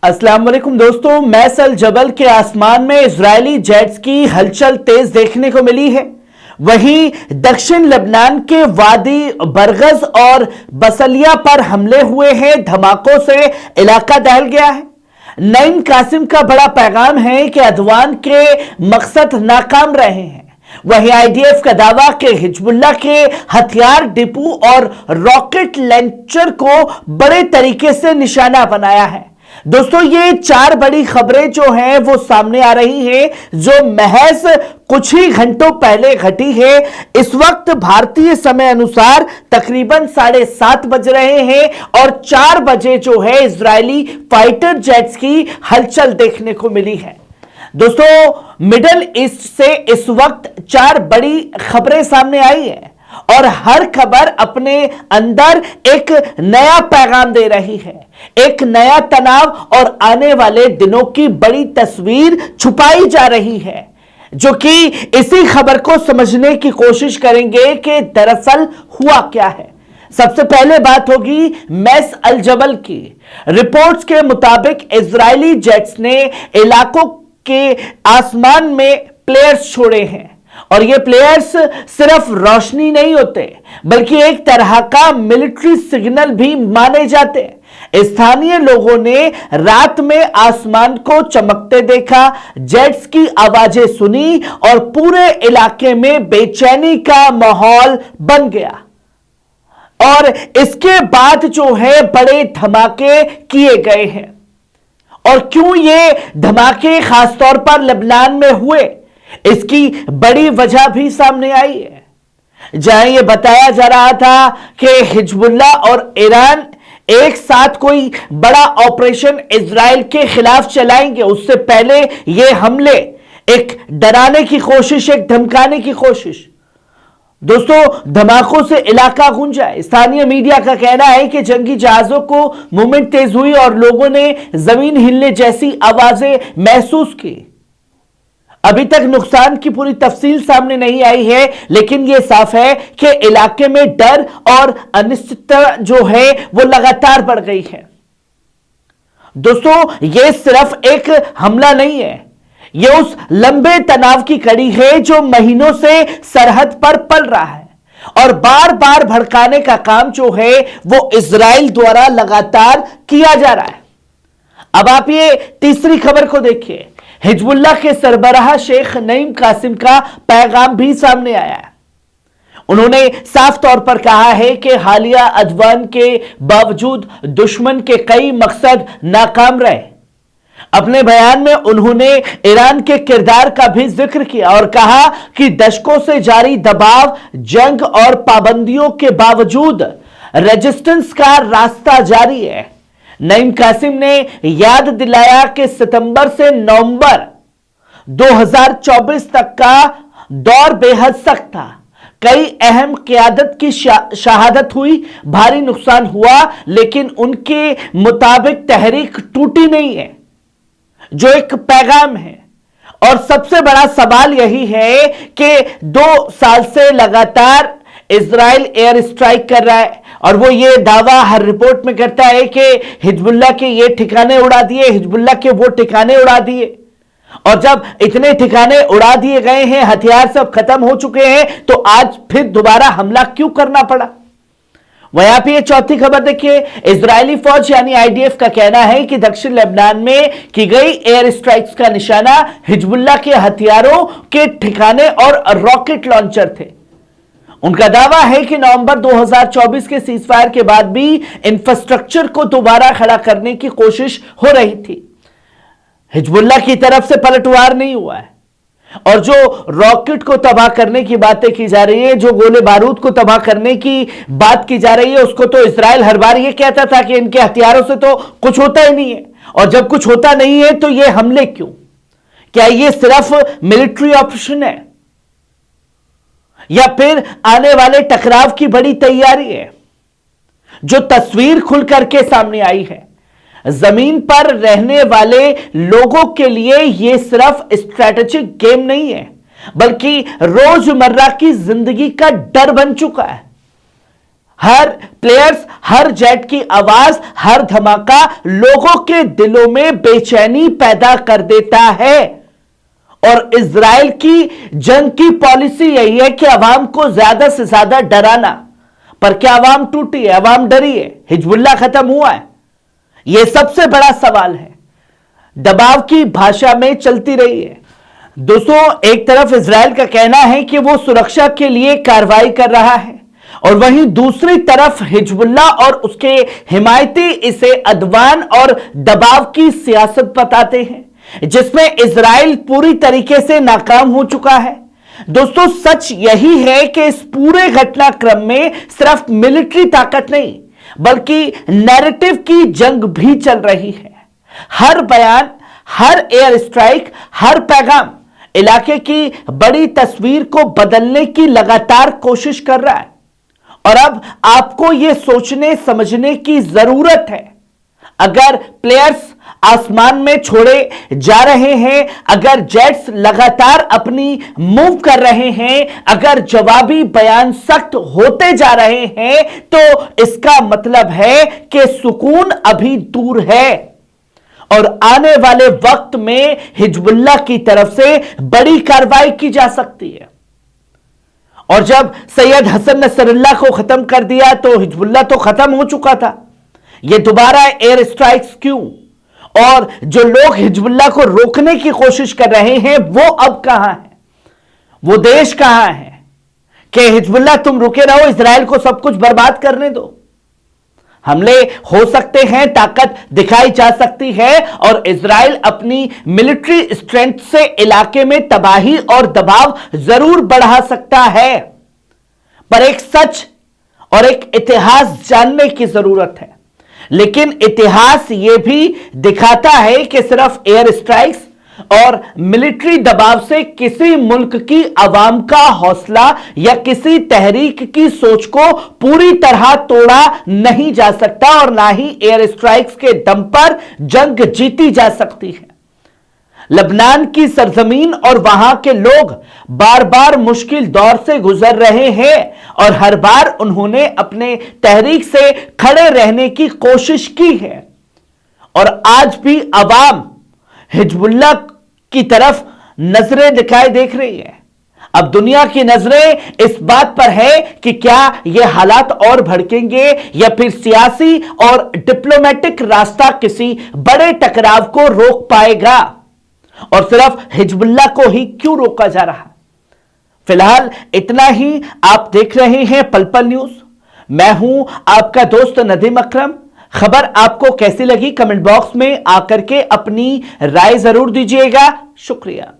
अस्सलाम वालेकुम दोस्तों, मैस अल जबल के आसमान में इजरायली जेट्स की हलचल तेज देखने को मिली है। वहीं दक्षिण लेबनान के वादी बरगज और बसलिया पर हमले हुए हैं। धमाकों से इलाका दहल गया है। नईम कासिम का बड़ा पैगाम है कि अदवान के मकसद नाकाम रहे हैं। वहीं आईडीएफ का दावा कि हिजबुल्लाह के हथियार डिपो और रॉकेट लॉन्चर को बड़े तरीके से निशाना बनाया है। दोस्तों, ये चार बड़ी खबरें जो हैं वो सामने आ रही हैं, जो महज कुछ ही घंटों पहले घटी है। इस वक्त भारतीय समय अनुसार तकरीबन 7:30 बज रहे हैं और 4 बजे जो है इजरायली फाइटर जेट्स की हलचल देखने को मिली है। दोस्तों, मिडल ईस्ट से इस वक्त 4 बड़ी खबरें सामने आई है और हर खबर अपने अंदर एक नया पैगाम दे रही है, एक नया तनाव और आने वाले दिनों की बड़ी तस्वीर छुपाई जा रही है, जो कि इसी खबर को समझने की कोशिश करेंगे कि दरअसल हुआ क्या है। सबसे पहले बात होगी मैस अल जबल की। रिपोर्ट्स के मुताबिक इजरायली जेट्स ने इलाकों के आसमान में प्लेयर्स छोड़े हैं और ये प्लेयर्स सिर्फ रोशनी नहीं होते बल्कि एक तरह का मिलिट्री सिग्नल भी माने जाते हैं। स्थानीय लोगों ने रात में आसमान को चमकते देखा, जेट्स की आवाजें सुनी और पूरे इलाके में बेचैनी का माहौल बन गया। और इसके बाद जो है बड़े धमाके किए गए हैं। और क्यों ये धमाके खासतौर पर लेबनान में हुए, इसकी बड़ी वजह भी सामने आई है। जहां यह बताया जा रहा था कि हिजबुल्लाह और ईरान एक साथ कोई बड़ा ऑपरेशन इजराइल के खिलाफ चलाएंगे, उससे पहले यह हमले एक डराने की कोशिश, एक धमकाने की कोशिश। दोस्तों, धमाकों से इलाका गूंजा है। स्थानीय मीडिया का कहना है कि जंगी जहाजों को मूवमेंट तेज हुई और लोगों ने जमीन हिलने जैसी आवाजें महसूस की। अभी तक नुकसान की पूरी तफसील सामने नहीं आई है, लेकिन यह साफ है कि इलाके में डर और अनिश्चितता जो है वो लगातार बढ़ गई है। दोस्तों, यह सिर्फ एक हमला नहीं है, यह उस लंबे तनाव की कड़ी है जो महीनों से सरहद पर पल रहा है और बार बार भड़काने का काम जो है वो इजराइल द्वारा लगातार किया जा रहा है। अब आप ये तीसरी खबर को देखिए। हिजबुल्लाह के सरबराह शेख नईम कासिम का पैगाम भी सामने आया है। उन्होंने साफ तौर पर कहा है कि हालिया अदवान के बावजूद दुश्मन के कई मकसद नाकाम रहे। अपने बयान में उन्होंने ईरान के किरदार का भी जिक्र किया और कहा कि दशकों से जारी दबाव, जंग और पाबंदियों के बावजूद रेजिस्टेंस का रास्ता जारी है। नईम कासिम ने याद दिलाया कि सितंबर से नवंबर 2024 तक का दौर बेहद सख्त था। कई अहम क़यादत की शहादत हुई, भारी नुकसान हुआ, लेकिन उनके मुताबिक तहरीक टूटी नहीं है, जो एक पैगाम है। और सबसे बड़ा सवाल यही है कि 2 साल से लगातार इजराइल एयर स्ट्राइक कर रहा है और वो ये दावा हर रिपोर्ट में करता है कि हिजबुल्लाह के ये ठिकाने उड़ा दिए, हिजबुल्लाह के वो ठिकाने उड़ा दिए। और जब इतने ठिकाने उड़ा दिए गए हैं, हथियार सब खत्म हो चुके हैं, तो आज फिर दोबारा हमला क्यों करना पड़ा। वहां पे ये चौथी खबर देखिए। इजरायली फौज यानी आईडीएफ का कहना है कि दक्षिण लेबनान में की गई एयर स्ट्राइक्स का निशाना हिजबुल्लाह के हथियारों के ठिकाने और रॉकेट लॉन्चर थे। उनका दावा है कि नवंबर 2024 के सीजफायर के बाद भी इंफ्रास्ट्रक्चर को दोबारा खड़ा करने की कोशिश हो रही थी। हिजबुल्लाह की तरफ से पलटवार नहीं हुआ है और जो रॉकेट को तबाह करने की बातें की जा रही है, जो गोले बारूद को तबाह करने की बात की जा रही है, उसको तो इजराइल हर बार ये कहता था कि इनके हथियारों से तो कुछ होता ही नहीं है। और जब कुछ होता नहीं है तो ये हमले क्यों? क्या ये सिर्फ मिलिट्री ऑपरेशन है या फिर आने वाले टकराव की बड़ी तैयारी है? जो तस्वीर खुल करके सामने आई है, जमीन पर रहने वाले लोगों के लिए यह सिर्फ स्ट्रैटेजिक गेम नहीं है, बल्कि रोजमर्रा की जिंदगी का डर बन चुका है। हर प्लेयर्स, हर जेट की आवाज, हर धमाका लोगों के दिलों में बेचैनी पैदा कर देता है। और इजराइल की जंग की पॉलिसी यही है कि अवाम को ज्यादा से ज्यादा डराना। पर क्या अवाम टूटी है? अवाम डरी है? हिजबुल्लाह खत्म हुआ है? यह सबसे बड़ा सवाल है। दबाव की भाषा में चलती रही है। दोस्तों, एक तरफ इजराइल का कहना है कि वो सुरक्षा के लिए कार्रवाई कर रहा है, और वहीं दूसरी तरफ हिजबुल्लाह और उसके हिमायती इसे अदवान और दबाव की सियासत बताते हैं, जिसमें इजराइल पूरी तरीके से नाकाम हो चुका है। दोस्तों, सच यही है कि इस पूरे घटनाक्रम में सिर्फ मिलिट्री ताकत नहीं, बल्कि नैरेटिव की जंग भी चल रही है। हर बयान, हर एयर स्ट्राइक, हर पैगाम इलाके की बड़ी तस्वीर को बदलने की लगातार कोशिश कर रहा है। और अब आपको यह सोचने समझने की जरूरत है, अगर प्लेयर्स आसमान में छोड़े जा रहे हैं, अगर जेट्स लगातार अपनी मूव कर रहे हैं, अगर जवाबी बयान सख्त होते जा रहे हैं, तो इसका मतलब है कि सुकून अभी दूर है और आने वाले वक्त में हिजबुल्लाह की तरफ से बड़ी कार्रवाई की जा सकती है। और जब सैयद हसन नसरुल्लाह को खत्म कर दिया तो हिजबुल्लाह तो खत्म हो चुका था। यह दोबारा एयर स्ट्राइक्स क्यों? और जो लोग हिजबुल्लाह को रोकने की कोशिश कर रहे हैं वो अब कहां है? वो देश कहां है कि हिजबुल्लाह तुम रुके रहो, इजराइल को सब कुछ बर्बाद करने दो। हमले हो सकते हैं, ताकत दिखाई जा सकती है, और इजराइल अपनी मिलिट्री स्ट्रेंथ से इलाके में तबाही और दबाव जरूर बढ़ा सकता है। पर एक सच और एक इतिहास जानने की जरूरत है। लेकिन इतिहास यह भी दिखाता है कि सिर्फ एयर स्ट्राइक्स और मिलिट्री दबाव से किसी मुल्क की आवाम का हौसला या किसी तहरीक की सोच को पूरी तरह तोड़ा नहीं जा सकता, और ना ही एयर स्ट्राइक्स के दम पर जंग जीती जा सकती है। लबनान की सरजमीन और वहां के लोग बार बार मुश्किल दौर से गुजर रहे हैं, और हर बार उन्होंने अपने तहरीक से खड़े रहने की कोशिश की है। और आज भी अवाम हिजबुल्लाह की तरफ नजरें दिखाई देख रही है। अब दुनिया की नजरें इस बात पर है कि क्या यह हालात और भड़केंगे या फिर सियासी और डिप्लोमेटिक रास्ता किसी बड़े टकराव को रोक पाएगा, और सिर्फ हिजबुल्लाह को ही क्यों रोका जा रहा। फिलहाल इतना ही। आप देख रहे हैं पल पल न्यूज। मैं हूं आपका दोस्त नदीम अकरम। खबर आपको कैसी लगी कमेंट बॉक्स में आकर के अपनी राय जरूर दीजिएगा। शुक्रिया।